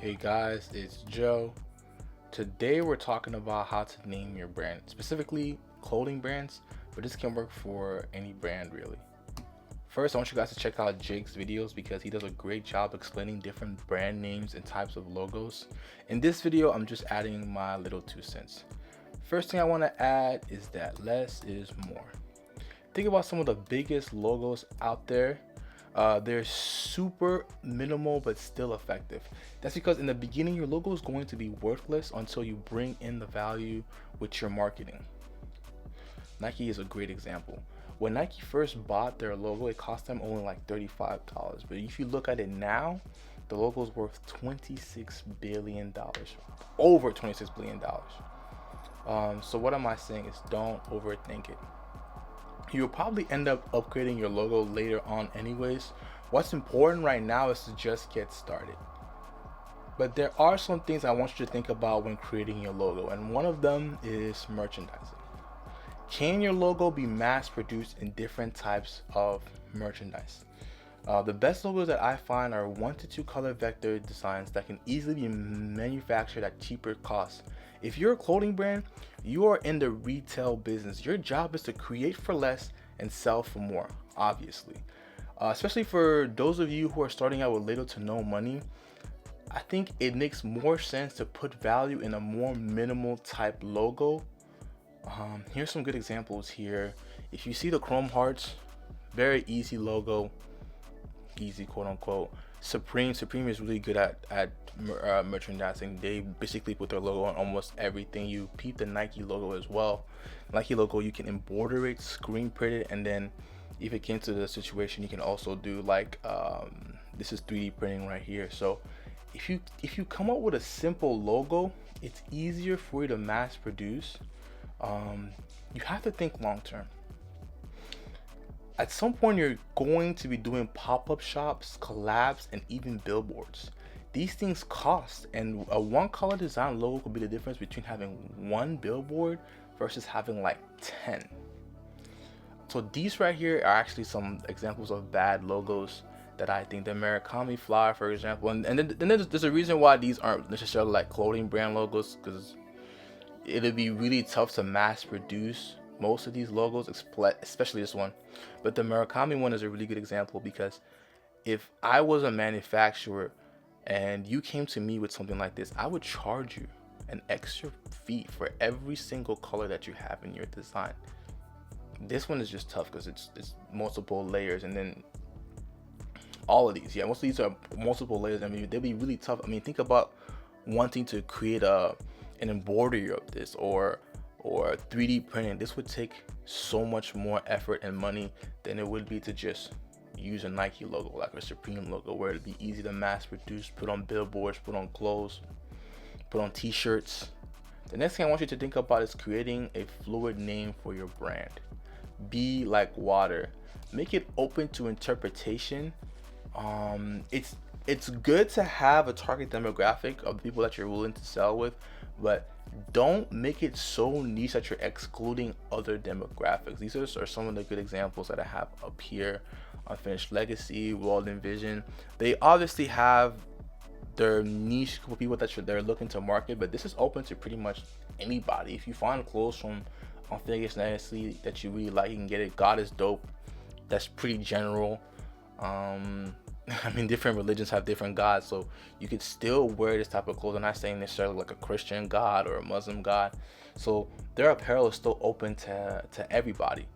Hey guys, it's Joe. Today we're talking about how to name your brand, specifically clothing brands, but this can work for any brand really. First, I want you guys to check out Jake's videos because he does a great job explaining different brand names and types of logos. In this video, I'm just adding my little 2 cents. First thing I want to add is that less is more. Think about some of the biggest logos out there. They're super minimal but still effective. That's because in the beginning your logo is going to be worthless until you bring in the value with your marketing. Nike is a great example. When Nike first bought their logo, it cost them only like $35. But if you look at it now, the logo is worth $26 billion, over $26 billion. So what am I saying is don't overthink it. You'll probably end up upgrading your logo later on anyways. What's important right now is to just get started. But there are some things I want you to think about when creating your logo, and one of them is merchandising. Can your logo be mass produced in different types of merchandise? The best logos that I find are 1 to 2 color vector designs that can easily be manufactured at cheaper costs. If you're a clothing brand, you are in the retail business. Your job is to create for less and sell for more, obviously. Especially for those of you who are starting out with little to no money, I think it makes more sense to put value in a more minimal type logo. Here's some good examples here. If you see the Chrome Hearts, very easy logo, easy quote unquote. Supreme is really good at merchandising. They basically put their logo on almost everything. You peep the Nike logo as well. Nike logo, you can embroider it, screen print it, and then if it came to the situation, you can also do like this is 3D printing right here. So if you come up with a simple logo, it's easier for you to mass produce. You have to think long term. At some point, you're going to be doing pop-up shops, collabs, and even billboards. These things cost, and a one color design logo could be the difference between having one billboard versus having like 10. So these right here are actually some examples of bad logos that I think. The Murakami flower, for example, and then there's a reason why these aren't necessarily like clothing brand logos, because it'll be really tough to mass produce most of these logos, especially this one. But the Murakami one is a really good example, because if I was a manufacturer and you came to me with something like this, I would charge you an extra fee for every single color that you have in your design. This one is just tough because it's multiple layers, and then all of these, most of these are multiple layers. I mean, they'll be really tough. I mean, think about wanting to create an embroidery of this or 3D printing. This would take so much more effort and money than it would be to just use a Nike logo, like a Supreme logo, where it'd be easy to mass produce, put on billboards, put on clothes, put on t-shirts. The next thing I want you to think about is creating a fluid name for your brand. Be like water. Make it open to interpretation. It's good to have a target demographic of people that you're willing to sell with, but don't make it so niche that you're excluding other demographics. These are some of the good examples that I have up here. Unfinished Legacy, World Envision. They obviously have their niche group of people that they're looking to market, but this is open to pretty much anybody. If you find clothes from Unfinished Legacy that you really like, you can get it. God is Dope, that's pretty general. I mean, different religions have different gods, so you could still wear this type of clothes. I'm not saying necessarily like a Christian god or a Muslim god. So their apparel is still open to everybody.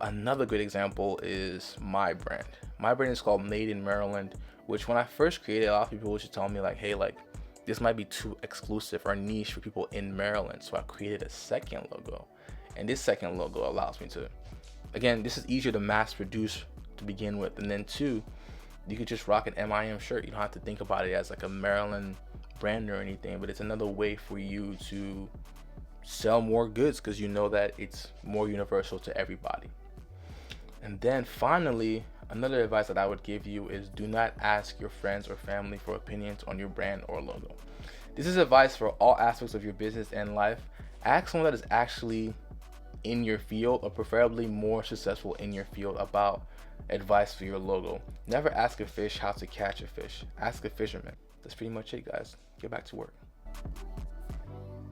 Another good example is my brand. My brand is called Made in Maryland, which when I first created, a lot of people would tell me like, hey, like this might be too exclusive or niche for people in Maryland. So I created a second logo, and this second logo allows me to, again, this is easier to mass produce to begin with, and then two, you could just rock an MIM shirt. You don't have to think about it as like a Maryland brand or anything, but it's another way for you to sell more goods because you know that it's more universal to everybody. And then finally, another advice that I would give you is do not ask your friends or family for opinions on your brand or logo. This is advice for all aspects of your business and life. Ask someone that is actually in your field, or preferably more successful in your field, about advice for your logo. Never ask a fish how to catch a fish. Ask a fisherman. that's pretty much it, guys. Get back to work.